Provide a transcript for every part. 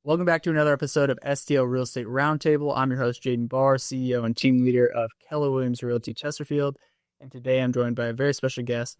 Welcome back to another episode of STL Real Estate Roundtable. I'm your host, Jaden Barr, CEO and team leader of Keller Williams Realty Chesterfield. And today I'm joined by a very special guest.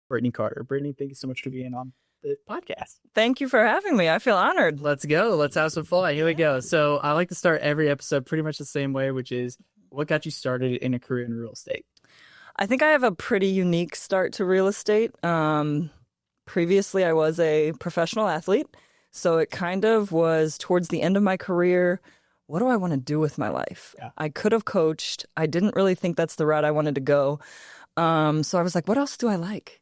Brittany Carter. Brittany, thank you so much for being on the podcast. Thank you for having me. I feel honored. Let's go. Let's have some fun. Here we go. So I like to start every episode pretty much the same way, which is what got you started in a career in real estate? I think I have a pretty unique start to real estate. Previously, I was a professional athlete. So it kind of was towards the end of my career. What do I want to do with my life? Yeah. I could have coached. I didn't really think that's the route I wanted to go. So I was like, what else do I like?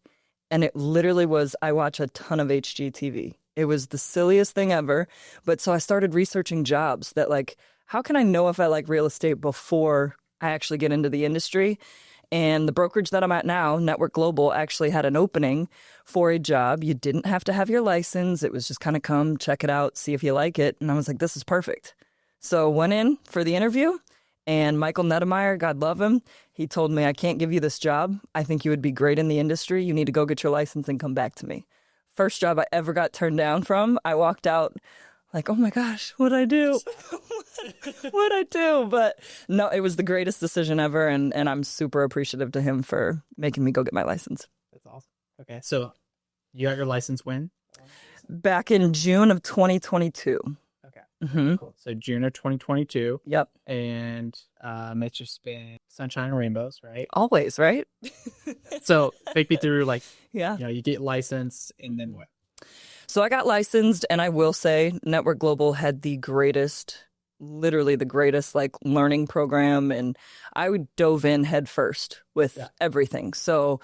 And it literally was, I watch a ton of HGTV. It was the silliest thing ever. But so I started researching jobs that like, how can I know if I like real estate before I actually get into the industry? And the brokerage that I'm at now, Network Global, actually had an opening for a job. You didn't have to have your license. It was just kind of come, check it out, see if you like it. And I was like, this is perfect. So went in for the interview. And Michael Nettemeyer, God love him, he told me, I can't give you this job. I think you would be great in the industry. You need to go get your license and come back to me. First job I ever got turned down from. I walked out like, oh my gosh, what'd I do? What'd I do? But no, it was the greatest decision ever. And I'm super appreciative to him for making me go get my license. That's awesome. Okay. So you got your license when? Back in June of 2022. Mm-hmm. Cool. So June of 2022. Yep. And it's just been sunshine and rainbows, right? Always, right? So take me through, like, yeah. You get licensed and then what? So I got licensed, and I will say Network Global had the greatest, literally the greatest, like, learning program, and I dove in head first with everything. So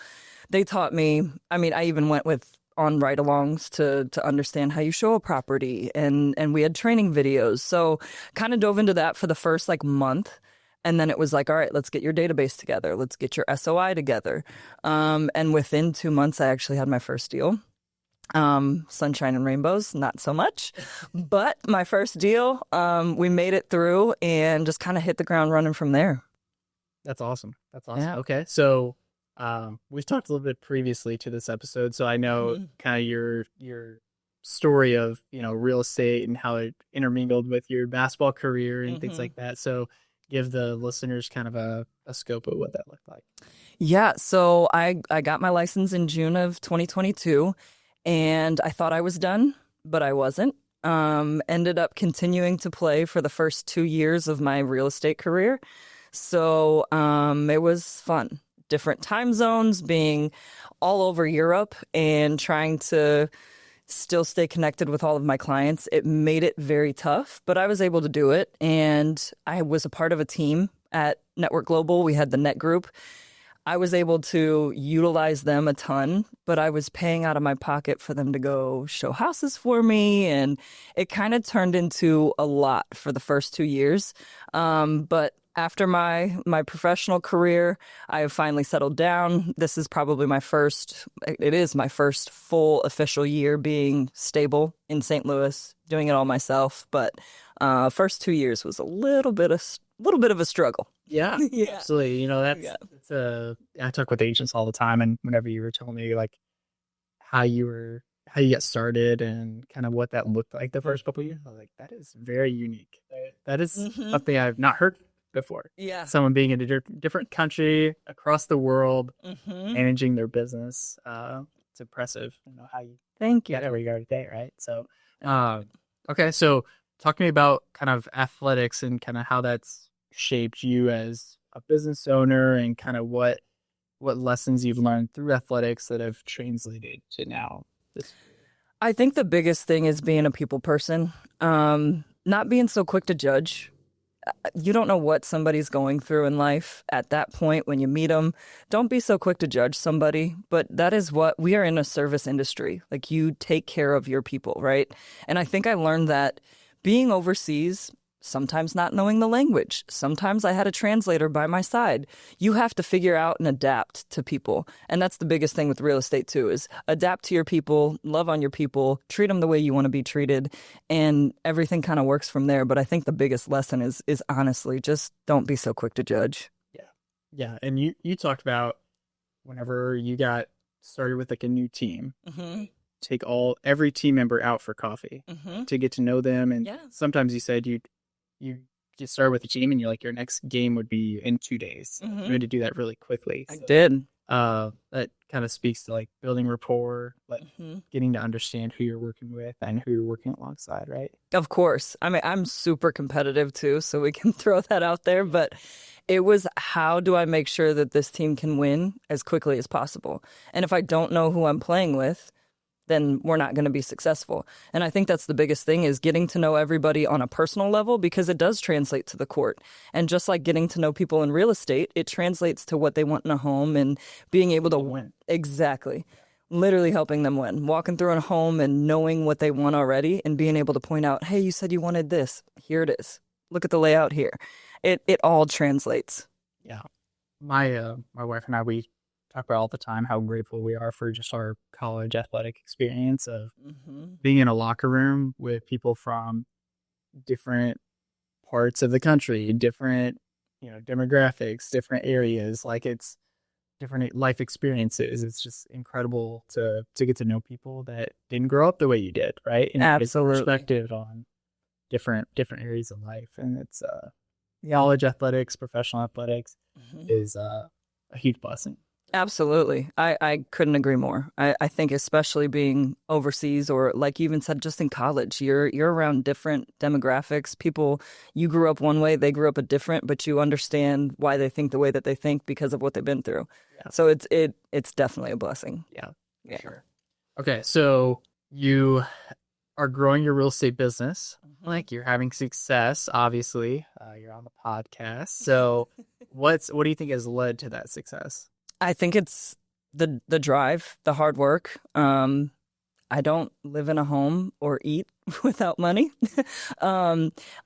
they taught me, I even went with on ride-alongs to understand how you show a property, and we had training videos. So kind of dove into that for the first like month, and then it was like, all right, let's get your database together, let's get your SOI together, and within 2 months I actually had my first deal. Sunshine and rainbows, not so much, but my first deal, we made it through and just kind of hit the ground running from there. That's awesome. Yeah. Okay, so we've talked a little bit previously to this episode, so I know kind of your story of, real estate and how it intermingled with your basketball career and things like that. So give the listeners kind of a scope of what that looked like. Yeah, so I got my license in June of 2022, and I thought I was done, but I wasn't. Ended up continuing to play for the first 2 years of my real estate career. So it was fun. Different time zones, being all over Europe and trying to still stay connected with all of my clients. It made it very tough, but I was able to do it. And I was a part of a team at Network Global. We had the Net Group. I was able to utilize them a ton, but I was paying out of my pocket for them to go show houses for me. And it kind of turned into a lot for the first 2 years. But after my professional career, I have finally settled down. This is probably my first full official year being stable in St. Louis, doing it all myself. But first 2 years was a little bit of a struggle. Yeah, yeah. Absolutely. That's I talk with agents all the time, and whenever you were telling me like how you got started and kind of what that looked like the first couple of years, I was like, that is very unique. That is something I've not heard before. Yeah. Someone being in a different country across the world, managing their business. It's impressive. How you Thank you. got where you are today, right? So, okay. So talk to me about kind of athletics and kind of how that's shaped you as a business owner and kind of what lessons you've learned through athletics that have translated to now. I think the biggest thing is being a people person, not being so quick to judge. You don't know what somebody's going through in life at that point when you meet them. Don't be so quick to judge somebody, but that is what we are in, a service industry. Like, you take care of your people, right? And I think I learned that being overseas, sometimes not knowing the language. Sometimes I had a translator by my side. You have to figure out and adapt to people. And that's the biggest thing with real estate too, is adapt to your people, love on your people, treat them the way you want to be treated, and everything kind of works from there. But I think the biggest lesson is honestly, just don't be so quick to judge. Yeah. Yeah. And you talked about whenever you got started with like a new team, take every team member out for coffee to get to know them. And sometimes you said you start with a team and you're like, your next game would be in 2 days. You had to do that really quickly. I did. That kind of speaks to like building rapport, like getting to understand who you're working with and who you're working alongside, right? Of course. I mean, I'm super competitive too, so we can throw that out there. But it was, how do I make sure that this team can win as quickly as possible? And if I don't know who I'm playing with, then we're not going to be successful. And I think that's the biggest thing, is getting to know everybody on a personal level, because it does translate to the court. And just like getting to know people in real estate, it translates to what they want in a home and being able to win. Exactly. Literally helping them win. Walking through a home and knowing what they want already and being able to point out, hey, you said you wanted this. Here it is. Look at the layout here. It all translates. Yeah. My wife and I, we talk about all the time how grateful we are for just our college athletic experience of being in a locker room with people from different parts of the country, different, demographics, different areas. Like, it's different life experiences. It's just incredible to get to know people that didn't grow up the way you did, right? And absolutely. Perspective on different areas of life. And it's college athletics, professional athletics is a huge blessing. Absolutely. I couldn't agree more. I think especially being overseas, or like you even said, just in college, you're around different demographics. People, you grew up one way, they grew up a different, but you understand why they think the way that they think because of what they've been through. Yeah. So it's definitely a blessing. Yeah. Sure. Okay, so you are growing your real estate business. Like, you're having success, obviously. You're on the podcast. So what do you think has led to that success? I think it's the drive, the hard work. I don't live in a home or eat without money.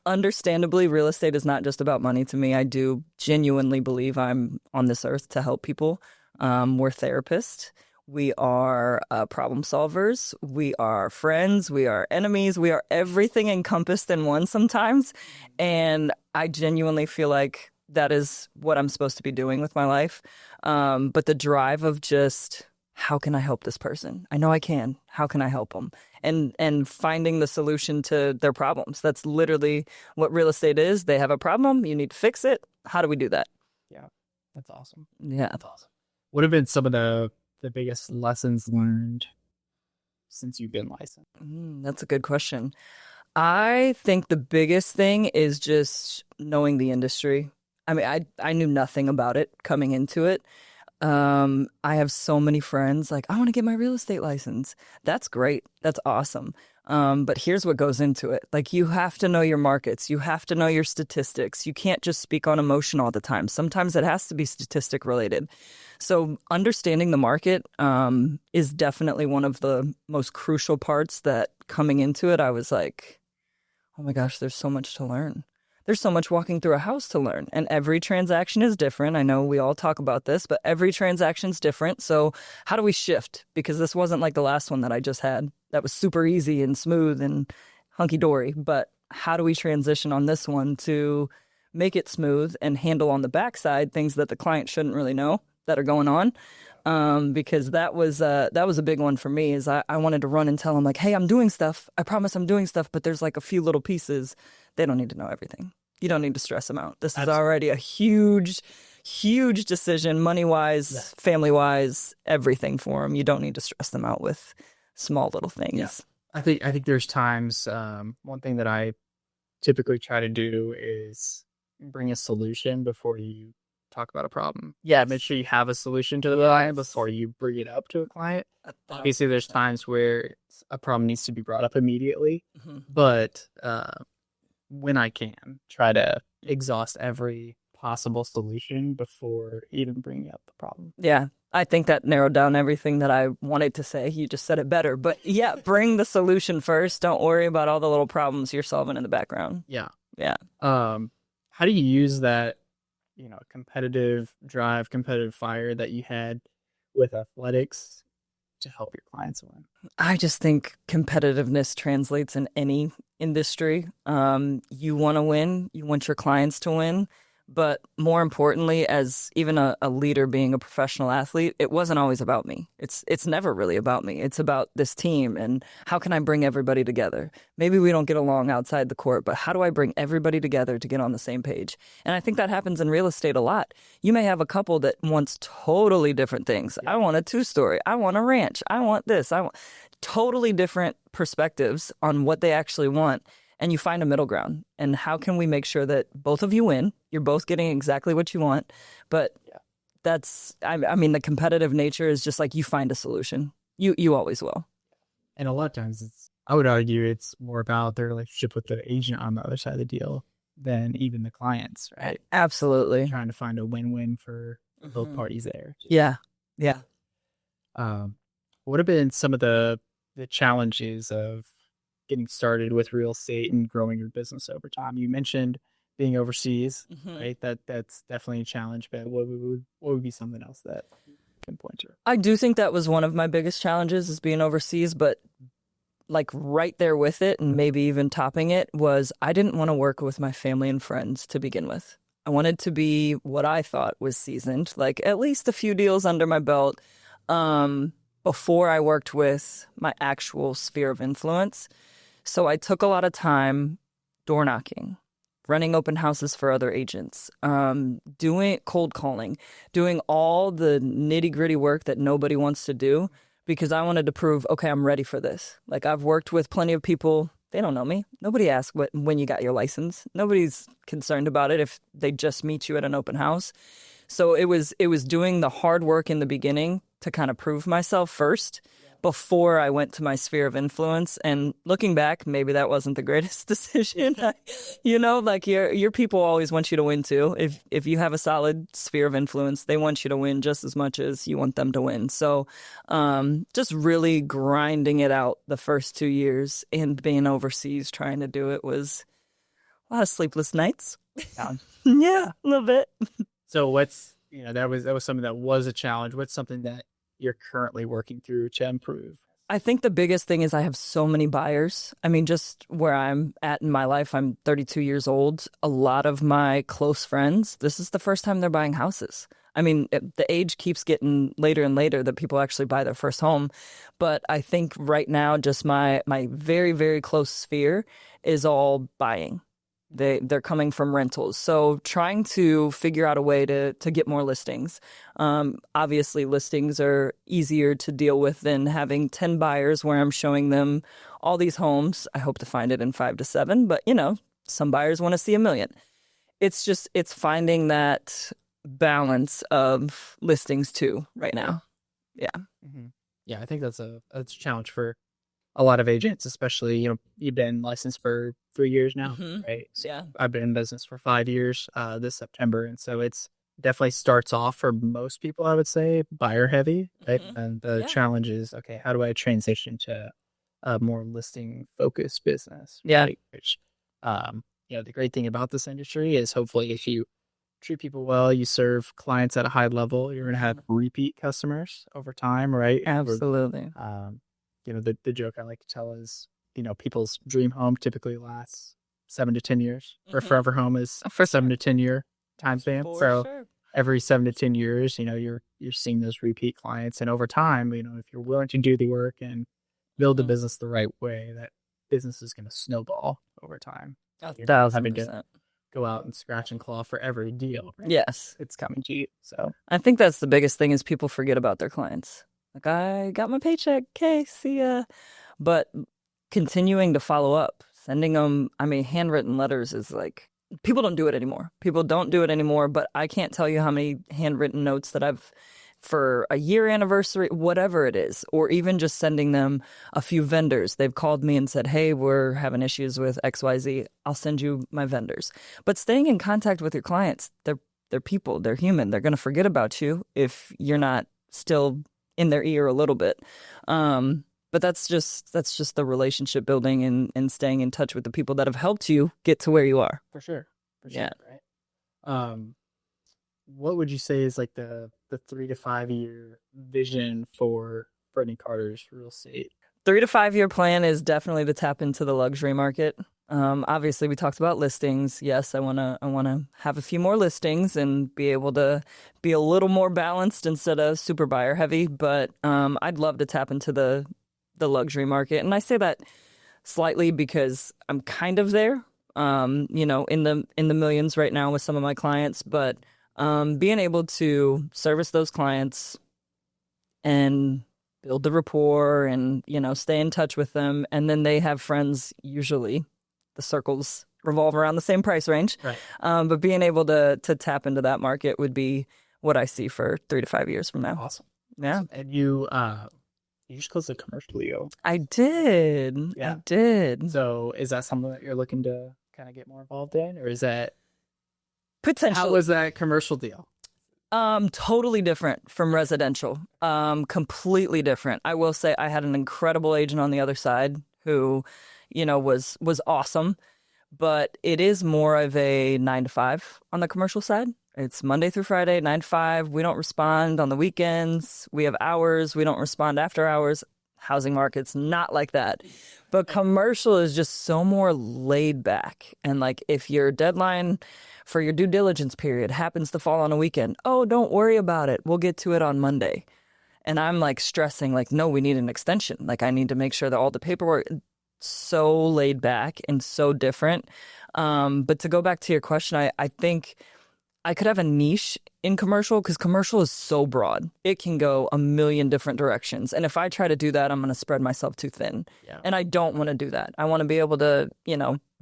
Understandably, real estate is not just about money to me. I do genuinely believe I'm on this earth to help people. We're therapists. We are problem solvers. We are friends. We are enemies. We are everything encompassed in one sometimes. And I genuinely feel like that is what I'm supposed to be doing with my life. But the drive of just, how can I help this person? I know I can. How can I help them? And finding the solution to their problems. That's literally what real estate is. They have a problem. You need to fix it. How do we do that? Yeah, that's awesome. Yeah. That's awesome. What have been some of the biggest lessons learned since you've been licensed? That's a good question. I think the biggest thing is just knowing the industry. I mean, I knew nothing about it coming into it. I have so many friends like, I want to get my real estate license. That's great. That's awesome. But here's what goes into it. Like, you have to know your markets. You have to know your statistics. You can't just speak on emotion all the time. Sometimes it has to be statistic related. So understanding the market is definitely one of the most crucial parts that coming into it, I was like, oh my gosh, there's so much to learn. There's so much walking through a house to learn, and every transaction is different. I know we all talk about this, but every transaction's different. So how do we shift? Because this wasn't like the last one that I just had. That was super easy and smooth and hunky-dory. But how do we transition on this one to make it smooth and handle on the backside things that the client shouldn't really know that are going on? Because that was a big one for me, is I wanted to run and tell them like, hey, I'm doing stuff. I promise I'm doing stuff, but there's like a few little pieces. They don't need to know everything. You don't need to stress them out. This is already a huge, huge decision, money-wise, family-wise, everything for them. You don't need to stress them out with small little things. Yeah. I think there's times, one thing that I typically try to do is bring a solution before you talk about a problem. Yeah, make sure you have a solution to the client before you bring it up to a client. Obviously, there's times where a problem needs to be brought up immediately, but when I can, try to exhaust every possible solution before even bringing up the problem. Yeah, I think that narrowed down everything that I wanted to say. You just said it better. But yeah, bring the solution first. Don't worry about all the little problems you're solving in the background. Yeah. Yeah. How do you use that, competitive drive, competitive fire that you had with athletics to help your clients win? I just think competitiveness translates in any industry. You want to win, you want your clients to win. But more importantly, as even a leader being a professional athlete, it wasn't always about me. It's never really about me. It's about this team and how can I bring everybody together? Maybe we don't get along outside the court, but how do I bring everybody together to get on the same page? And I think that happens in real estate a lot. You may have a couple that wants totally different things. I want a two-story. I want a ranch. I want this. I want totally different perspectives on what they actually want, and you find a middle ground. And how can we make sure that both of you win? You're both getting exactly what you want. But I mean, the competitive nature is just like you find a solution. You always will. And a lot of times I would argue it's more about their relationship with the agent on the other side of the deal than even the clients, right? Absolutely. Trying to find a win-win for both parties there. Yeah. Yeah. What have been some of the challenges of getting started with real estate and growing your business over time? You mentioned being overseas, right? That's definitely a challenge, but what would be something else that you can point to? I do think that was one of my biggest challenges, is being overseas, but like right there with it, and maybe even topping it, was I didn't want to work with my family and friends to begin with. I wanted to be what I thought was seasoned, like at least a few deals under my belt, before I worked with my actual sphere of influence. So I took a lot of time door knocking, running open houses for other agents, doing cold calling, doing all the nitty gritty work that nobody wants to do, because I wanted to prove, okay, I'm ready for this. Like, I've worked with plenty of people. They don't know me. Nobody asks when you got your license. Nobody's concerned about it if they just meet you at an open house. So it was doing the hard work in the beginning to kind of prove myself first before I went to my sphere of influence. And looking back, maybe that wasn't the greatest decision. Like your people always want you to win too. If you have a solid sphere of influence, they want you to win just as much as you want them to win. So just really grinding it out the first 2 years and being overseas trying to do it was a lot of sleepless nights. Yeah, a little bit. So what's, that was something that was a challenge. What's something that you're currently working through to improve? I think the biggest thing is I have so many buyers. I mean, just where I'm at in my life, I'm 32 years old. A lot of my close friends, this is the first time they're buying houses. I mean, the age keeps getting later and later that people actually buy their first home. But I think right now, just my very, very close sphere is all buying. They're coming from rentals. So trying to figure out a way to get more listings. Obviously, listings are easier to deal with than having 10 buyers where I'm showing them all these homes. I hope to find it in 5 to 7, but some buyers want to see 1 million. It's finding that balance of listings too right now. Yeah. Mm-hmm. Yeah, I think that's a challenge for a lot of agents, especially, you've been licensed for 3 years now, right? So yeah. I've been in business for 5 years this September. And so it's definitely starts off for most people, I would say, buyer heavy, right? And the challenge is, okay, how do I transition to a more listing focused business? Yeah. Right? Which, the great thing about this industry is hopefully if you treat people well, you serve clients at a high level, you're going to have repeat customers over time, right? Absolutely. The joke I like to tell is, people's dream home typically lasts 7 to 10 years. Or forever home is for 7 to 10 year time span. So every 7 to 10 years, you're seeing those repeat clients. And over time, if you're willing to do the work and build the business the right way, that business is going to snowball over time. 1,000%. Go out and scratch and claw for every deal. Right? Yes. It's coming to you. So I think that's the biggest thing is people forget about their clients. Like, I got my paycheck. Okay, see ya. But continuing to follow up, sending them, handwritten letters is like, people don't do it anymore. But I can't tell you how many handwritten notes that I've, for a year anniversary, whatever it is, or even just sending them a few vendors. They've called me and said, hey, we're having issues with XYZ. I'll send you my vendors. But staying in contact with your clients, they're people, they're human. They're going to forget about you if you're not still in their ear a little bit. But But that's just the relationship building and staying in touch with the people that have helped you get to where you are. For sure. Yeah. Right. What would you say is like the 3 to 5 year vision for Brittany Carter's real estate? 3 to 5 year plan is definitely to tap into the luxury market. Obviously, we talked about listings. Yes, I wanna have a few more listings and be able to be a little more balanced instead of super buyer heavy. But I'd love to tap into the luxury market, and I say that slightly because I'm kind of there. In the millions right now with some of my clients, but being able to service those clients and build the rapport and, stay in touch with them. And then they have friends, usually the circles revolve around the same price range. Right. But being able to tap into that market would be what I see for 3 to 5 years from now. Awesome. Yeah. And you just closed a commercial deal. I did. Yeah. I did. So is that something that you're looking to kind of get more involved in, or is that Potentially. How was that commercial deal? Totally different from residential. Completely different. I will say I had an incredible agent on the other side who, was awesome, but it is more of a 9 to 5 on the commercial side. It's Monday through Friday, 9 to 5. We don't respond on the weekends. We have hours. We don't respond after hours. Housing market's not like that. But commercial is just so more laid back. And like if your deadline for your due diligence period happens to fall on a weekend, oh, don't worry about it. We'll get to it on Monday. And I'm like stressing, like, no, we need an extension. Like I need to make sure that all the paperwork, so laid back and so different. But to go back to your question, I think I could have a niche in commercial because commercial is so broad. It can go a million different directions. And if I try to do that, I'm going to spread myself too thin. Yeah. And I don't want to do that. I want to be able to,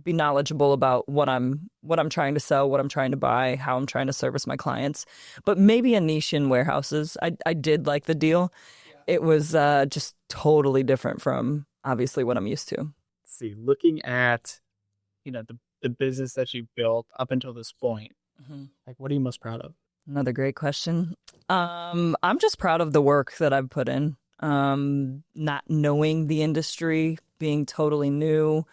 be knowledgeable about what I'm trying to sell, what I'm trying to buy, how I'm trying to service my clients. But maybe a niche in warehouses. I did like the deal. Yeah. It was just totally different from obviously what I'm used to. Let's see, looking at, the business that you built up until this point, like, what are you most proud of? Another great question. I'm just proud of the work that I've put in. Not knowing the industry, being totally new,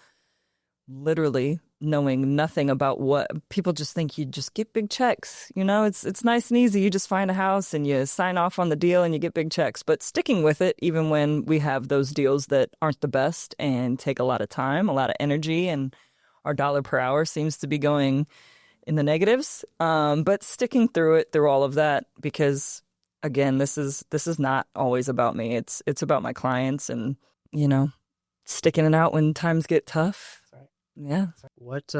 literally knowing nothing about what people just think you just get big checks. It's nice and easy. You just find a house and you sign off on the deal and you get big checks. But sticking with it, even when we have those deals that aren't the best and take a lot of time, a lot of energy, and our dollar per hour seems to be going in the negatives, but sticking through all of that, because again, this is not always about me. It's about my clients, and sticking it out when times get tough. Right. Yeah. What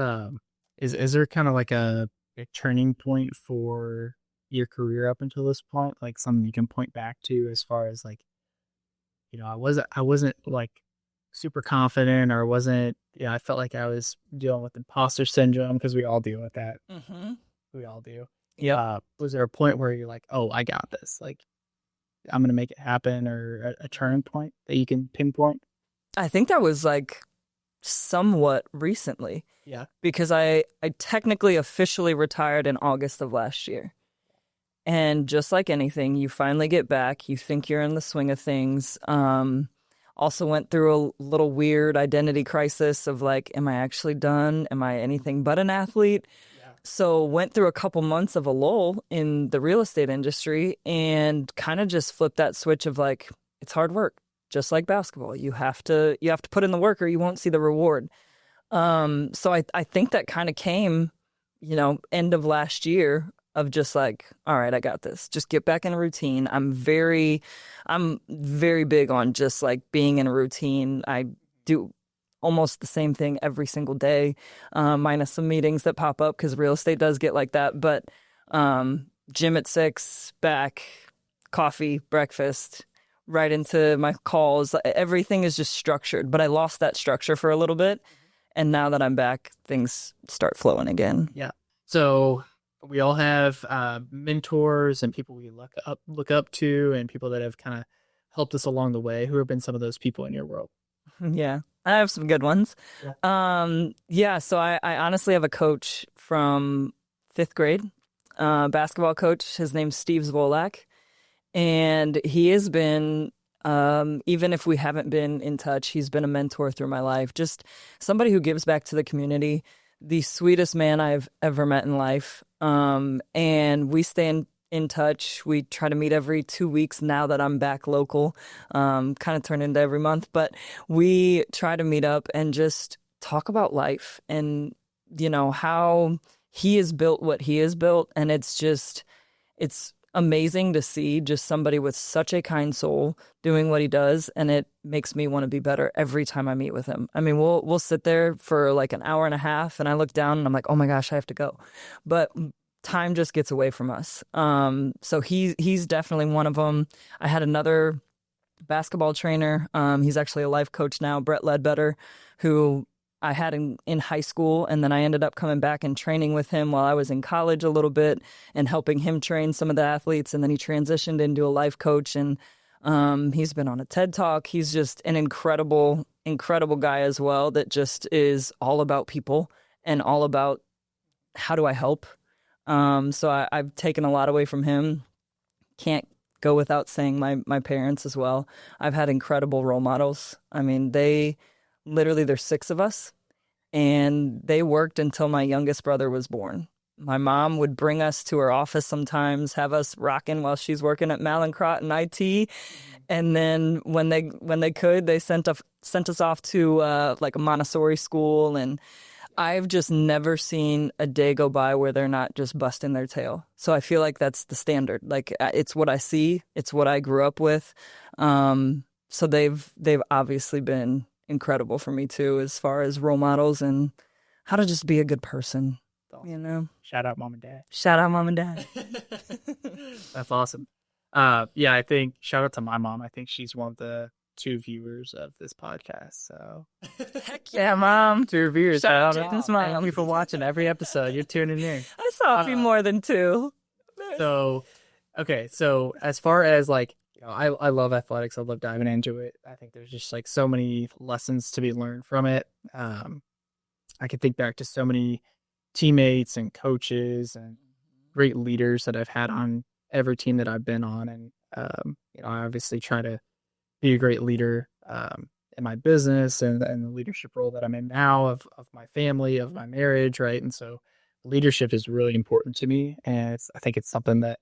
is there kind of like a turning point for your career up until this point, like something you can point back to as far as like, I wasn't like super confident, or wasn't, I felt like I was dealing with imposter syndrome, because we all deal with that. Mm-hmm. We all do. Yeah. Was there a point where you're like, oh, I got this, like I'm gonna make it happen, or a turning point that you can pinpoint? I think that was like somewhat recently. Yeah. Because I technically officially retired in August of last year. And just like anything, you finally get back, you think you're in the swing of things. Also went through a little weird identity crisis of like, am I actually done? Am I anything but an athlete? Yeah. So went through a couple months of a lull in the real estate industry and kind of just flipped that switch of like, it's hard work, just like basketball. You have to put in the work or you won't see the reward. So I think that kind of came, end of last year, of just like, all right, I got this. Just get back in a routine. I'm very big on just like being in a routine. I do almost the same thing every single day, minus some meetings that pop up because real estate does get like that. But gym at 6, back, coffee, breakfast, right into my calls. Everything is just structured. But I lost that structure for a little bit. And now that I'm back, things start flowing again. Yeah. So we all have mentors and people we look up to, and people that have kind of helped us along the way. Who have been some of those people in your world? Yeah, I have some good ones. Yeah. So I honestly have a coach from 5th grade, basketball coach. His name's Steve Zvolak. And he has been Even if we haven't been in touch, he's been a mentor through my life. Just somebody who gives back to the community. The sweetest man I've ever met in life. And we stay in touch. We try to meet every 2 weeks now that I'm back local. Kind of turned into every month, but we try to meet up and just talk about life and, how he has built what he has built. And it's amazing to see just somebody with such a kind soul doing what he does, and it makes me want to be better every time I meet with him. I mean, we'll sit there for like an hour and a half, and I look down and I'm like, oh my gosh, I have to go. But time just gets away from us. So he's definitely one of them. I had another basketball trainer. He's actually a life coach now, Brett Ledbetter, who I had in high school, and then I ended up coming back and training with him while I was in college a little bit and helping him train some of the athletes. And then he transitioned into a life coach, and he's been on a TED Talk. He's just an incredible, incredible guy as well that just is all about people and all about how do I help. So I've taken a lot away from him. Can't go without saying my parents as well. I've had incredible role models. I mean, there's 6 of us, and they worked until my youngest brother was born. My mom would bring us to her office sometimes, have us rocking while she's working at Mallinckrodt in IT. And then when they could, they sent us off to like a Montessori school. And I've just never seen a day go by where they're not just busting their tail. So I feel like that's the standard. Like, it's what I see. It's what I grew up with. So they've obviously been incredible for me too, as far as role models and how to just be a good person. Awesome. Shout out mom and dad. Shout out mom and dad. That's awesome. Yeah, I think shout out to my mom. I think she's one of the 2 viewers of this podcast. So heck yeah, mom. 2 viewers. Shout out to this mom. Thank you for watching every episode. You're tuning in. I saw a few more than 2. So, okay. So as far as like, I love athletics. I love diving into it. I think there's just like so many lessons to be learned from it. I can think back to so many teammates and coaches and great leaders that I've had on every team that I've been on. And, I obviously try to be a great leader in my business and the leadership role that I'm in now of my family, of my marriage, right? And so leadership is really important to me. And I think it's something that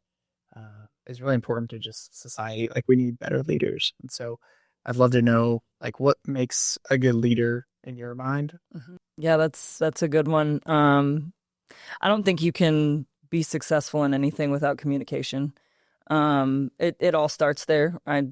is really important to just society. Like, we need better leaders. And so I'd love to know, like, what makes a good leader in your mind? Mm-hmm. Yeah, that's a good one. I don't think you can be successful in anything without communication. It all starts there. I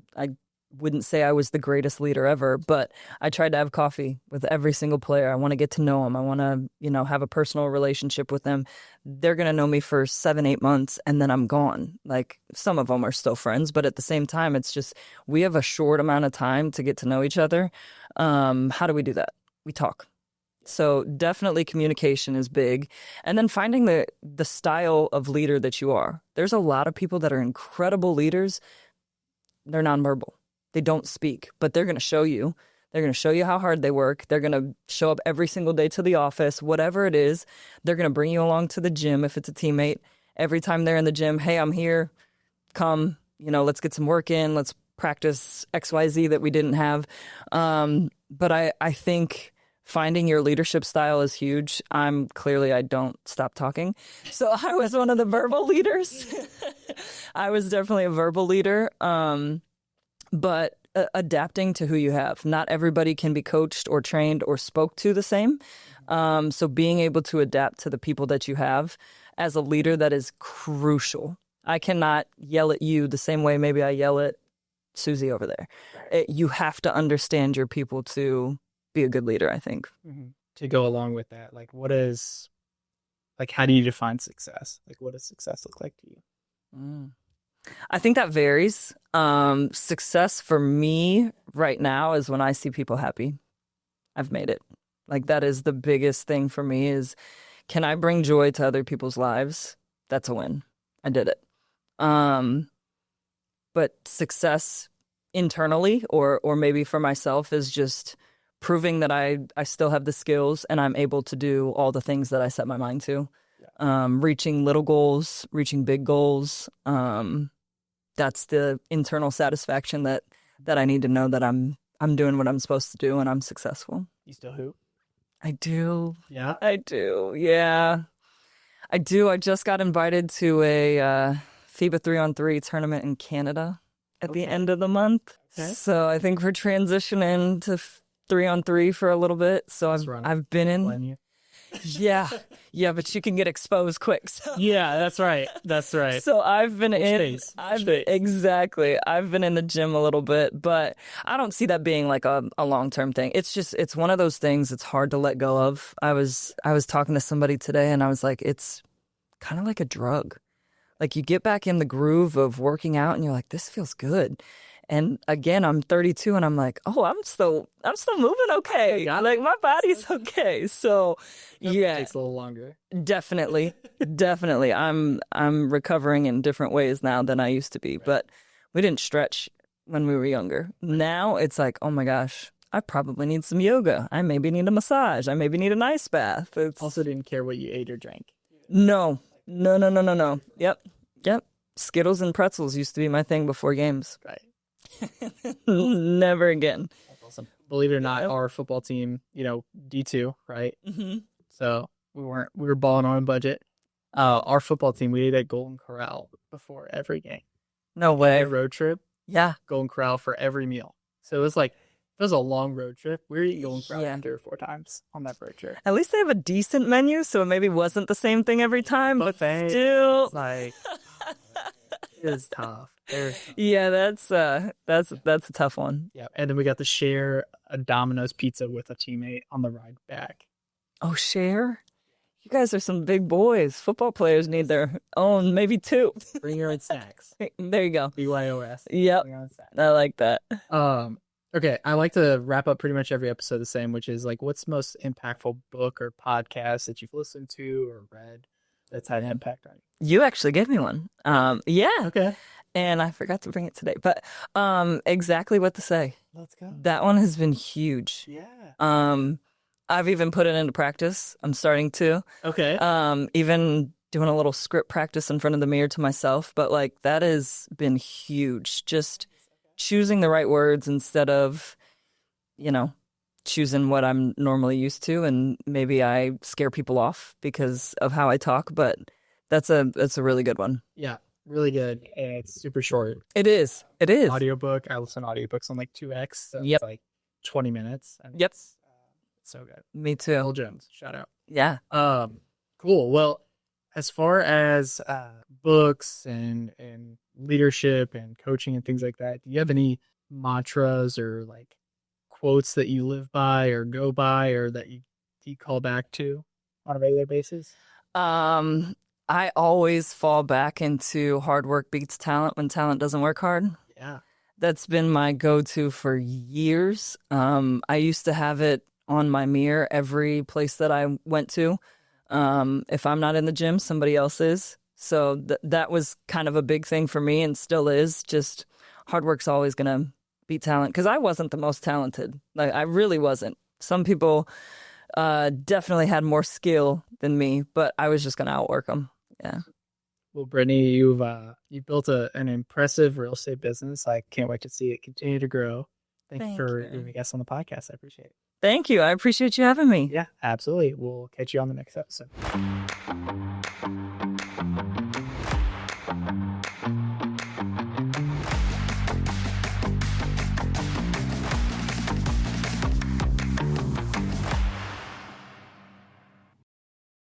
wouldn't say I was the greatest leader ever, but I tried to have coffee with every single player. I want to get to know them. I want to, have a personal relationship with them. They're going to know me for 7-8 months, and then I'm gone. Like, some of them are still friends, but at the same time, it's just, we have a short amount of time to get to know each other. How do we do that? We talk. So definitely communication is big. And then finding the style of leader that you are. There's a lot of people that are incredible leaders. They're nonverbal. They don't speak, but they're going to show you. They're going to show you how hard they work. They're going to show up every single day to the office, whatever it is. They're going to bring you along to the gym if it's a teammate. Every time they're in the gym, hey, I'm here. Come, let's get some work in. Let's practice XYZ that we didn't have. But I think finding your leadership style is huge. I don't stop talking. So I was one of the verbal leaders. I was definitely a verbal leader. But adapting to who you have. Not everybody can be coached or trained or spoke to the same. So being able to adapt to the people that you have as a leader, that is crucial. I cannot yell at you the same way maybe I yell at Susie over there. You have to understand your people to be a good leader, I think. Mm-hmm. To go along with that, like, how do you define success? Like, what does success look like to you? I think that varies. Success for me right now is when I see people happy. I've made it. Like, that is the biggest thing for me is, can I bring joy to other people's lives? That's a win. I did it. But success internally or maybe for myself is just proving that I still have the skills and I'm able to do all the things that I set my mind to. Reaching little goals, reaching big goals. That's the internal satisfaction that that I need to know that I'm doing what I'm supposed to do and I'm successful. You still hoop? I do. Yeah. I do. Yeah. I do. I just got invited to a FIBA 3-on-3 tournament in Canada at the end of the month. Okay. So I think we're transitioning to 3-on-3 for a little bit. So I've been in. Yeah. Yeah, but you can get exposed quick. So. Yeah, that's right. That's right. So I've been Exactly. I've been in the gym a little bit, but I don't see that being like a long-term thing. It's one of those things it's hard to let go of. I was talking to somebody today and I was like, it's kind of like a drug. Like you get back in the groove of working out and you're like, this feels good. And again, I'm 32 and I'm like, oh, I'm still moving okay. Like my body's okay. So yeah. It takes a little longer. Definitely. Definitely. I'm recovering in different ways now than I used to be. Right. But we didn't stretch when we were younger. Now it's like, oh my gosh, I probably need some yoga. I maybe need a massage. I maybe need an ice bath. Also didn't care what you ate or drank. No. Yep. Skittles and pretzels used to be my thing before games. Right. Never again. That's awesome. Believe it or not, our football team, D2, right? Mm-hmm. So we were balling on a budget. Our football team, we ate at Golden Corral before every game. No way. A road trip. Yeah. Golden Corral for every meal. So it was a long road trip. We were eating Golden Corral 3 or 4 times on that road trip. At least they have a decent menu, so it maybe wasn't the same thing every time, but still. It is tough. Yeah, that's a tough one. Yeah, and then we got to share a Domino's pizza with a teammate on the ride back. Oh, share? You guys are some big boys. Football players need their own, maybe 2. Bring your own snacks. There you go. BYOS. Yep. I like that. Okay, I like to wrap up pretty much every episode the same, which is like, what's the most impactful book or podcast that you've listened to or read that's had an impact on you? You actually gave me one. Yeah. Okay. And I forgot to bring it today, but Exactly What to Say. Let's go. That one has been huge. Yeah. I've even put it into practice. I'm starting to. Okay. Even doing a little script practice in front of the mirror to myself, but like that has been huge. Just choosing the right words instead of, choosing what I'm normally used to, and maybe I scare people off because of how I talk, but that's a really good one. Yeah. Really good, and it's super short. It is. Audiobook. I listen to audiobooks on like 2x. So yep. It's like 20 minutes. And yep. It's so good. Me too. Bill Jones. Shout out. Yeah. Cool. Well, as far as books and leadership and coaching and things like that, do you have any mantras or like quotes that you live by or go by or that you call back to on a regular basis? I always fall back into hard work beats talent when talent doesn't work hard. Yeah. That's been my go-to for years. I used to have it on my mirror every place that I went to. If I'm not in the gym, somebody else is. So that was kind of a big thing for me and still is. Just hard work's always going to beat talent because I wasn't the most talented. Like I really wasn't. Some people definitely had more skill than me, but I was just going to outwork them. Yeah. Well, Brittany, you've built an impressive real estate business. I can't wait to see it continue to grow. Thank you for being a guest on the podcast. I appreciate it. Thank you. I appreciate you having me. Yeah, absolutely. We'll catch you on the next episode.